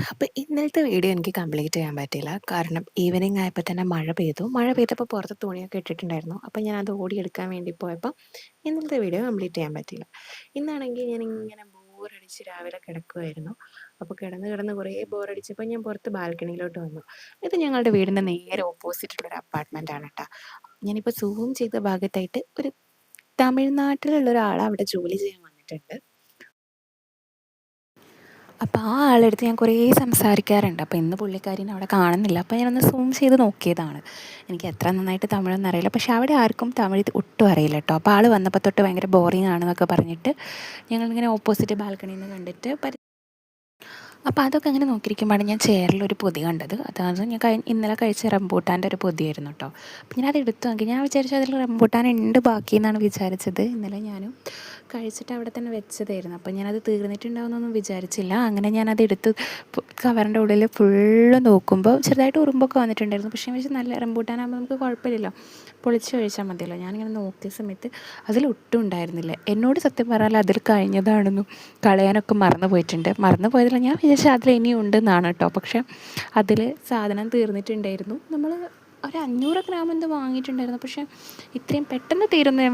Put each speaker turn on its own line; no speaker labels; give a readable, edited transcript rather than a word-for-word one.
അപ്പോൾ ഇന്നലത്തെ വീഡിയോ എനിക്ക് കംപ്ലീറ്റ് ചെയ്യാൻ പറ്റിയില്ല. കാരണം ഈവനിങ് ആയപ്പോൾ തന്നെ മഴ പെയ്തു. മഴ പെയ്തപ്പോൾ പുറത്ത് തുണിയൊക്കെ ഇട്ടിട്ടുണ്ടായിരുന്നു. അപ്പോൾ ഞാനത് ഓടിയെടുക്കാൻ വേണ്ടി പോയപ്പോൾ ഇന്നലത്തെ വീഡിയോ കംപ്ലീറ്റ് ചെയ്യാൻ പറ്റിയില്ല. ഇന്നാണെങ്കിൽ ഞാനിങ്ങനെ ബോറടിച്ച് രാവിലെ കിടക്കുമായിരുന്നു. അപ്പോൾ കിടന്ന് കിടന്ന് കുറേ ബോറടിച്ചപ്പോൾ ഞാൻ പുറത്ത് ബാൽക്കണിയിലോട്ട് വന്നു. ഇത് ഞങ്ങളുടെ വീടിൻ്റെ നേരെ ഓപ്പോസിറ്റുള്ളൊരു അപ്പാർട്ട്മെൻ്റ് ആണ് കേട്ടോ. ഞാനിപ്പോൾ സൂം ചെയ്ത ഭാഗത്തായിട്ട് ഒരു തമിഴ്നാട്ടിലുള്ള ഒരാൾ അവിടെ ജോലി ചെയ്യാൻ വന്നിട്ടുണ്ട്. അപ്പോൾ ആ ആളെടുത്ത് ഞാൻ കുറേ സംസാരിക്കാറുണ്ട്. അപ്പോൾ ഇന്ന് പുള്ളിക്കാരീനെ അവിടെ കാണുന്നില്ല. അപ്പോൾ ഞാനൊന്ന് സൂം ചെയ്ത് നോക്കിയതാണ്. എനിക്ക് എത്ര നന്നായിട്ട് തമിഴൊന്നും അറിയില്ല. പക്ഷേ അവിടെ ആർക്കും തമിഴ് ഒട്ടും അറിയില്ല കേട്ടോ. അപ്പോൾ ആൾ വന്നപ്പോൾ തൊട്ട് ഭയങ്കര ബോറിംഗ് ആണെന്നൊക്കെ പറഞ്ഞിട്ട് ഞങ്ങളിങ്ങനെ ഓപ്പോസിറ്റ് ബാൽക്കണിയിൽ നിന്ന് കണ്ടിട്ട് അപ്പോൾ അതൊക്കെ അങ്ങനെ നോക്കിയിരിക്കുമ്പോഴാണ് ഞാൻ ചെയറിലൊരു പൊതി കണ്ടത്. അതാണ് ഞാൻ ഇന്നലെ കഴിച്ച റംബൂട്ടാൻ്റെ ഒരു പൊതിയായിരുന്നു കേട്ടോ. അപ്പോൾ ഞാനത് എടുത്തു നോക്കി. ഞാൻ വിചാരിച്ചു അതിൽ റംബൂട്ടാൻ ഉണ്ട് ബാക്കി എന്നാണ് വിചാരിച്ചത്. ഇന്നലെ ഞാനും കഴിച്ചിട്ട് അവിടെ തന്നെ വെച്ചതായിരുന്നു. അപ്പോൾ ഞാനത് തീർന്നിട്ടുണ്ടാവുമെന്നൊന്നും വിചാരിച്ചില്ല. അങ്ങനെ ഞാനത് എടുത്ത് കവറിൻ്റെ ഉള്ളിൽ ഫുള്ള് നോക്കുമ്പോൾ ചെറുതായിട്ട് ഉറുമ്പൊക്കെ വന്നിട്ടുണ്ടായിരുന്നു. പക്ഷേ വെച്ചാൽ നല്ല റംബൂട്ടാനാകുമ്പോൾ നമുക്ക് കുഴപ്പമില്ലല്ലോ, പൊളിച്ച് കഴിച്ചാൽ മതിയല്ലോ. ഞാനിങ്ങനെ നോക്കിയ സമയത്ത് അതിലൊട്ടും ഉണ്ടായിരുന്നില്ല. എന്നോട് സത്യം പറഞ്ഞാൽ അതിൽ കഴിഞ്ഞതാണെന്നും കളയാനൊക്കെ മറന്നു പോയിട്ടുണ്ട്. മറന്നു പോയതില്ല, ഞാൻ വിചാരിച്ചാൽ അതിൽ ഇനിയും ഉണ്ടെന്നാണ് കേട്ടോ. പക്ഷേ അതിൽ സാധനം തീർന്നിട്ടുണ്ടായിരുന്നു. നമ്മൾ ഒരു 500 ഗ്രാം എന്തോ വാങ്ങിയിട്ടുണ്ടായിരുന്നു. പക്ഷേ ഇത്രയും പെട്ടെന്ന് തീരുമെന്ന് ഞാൻ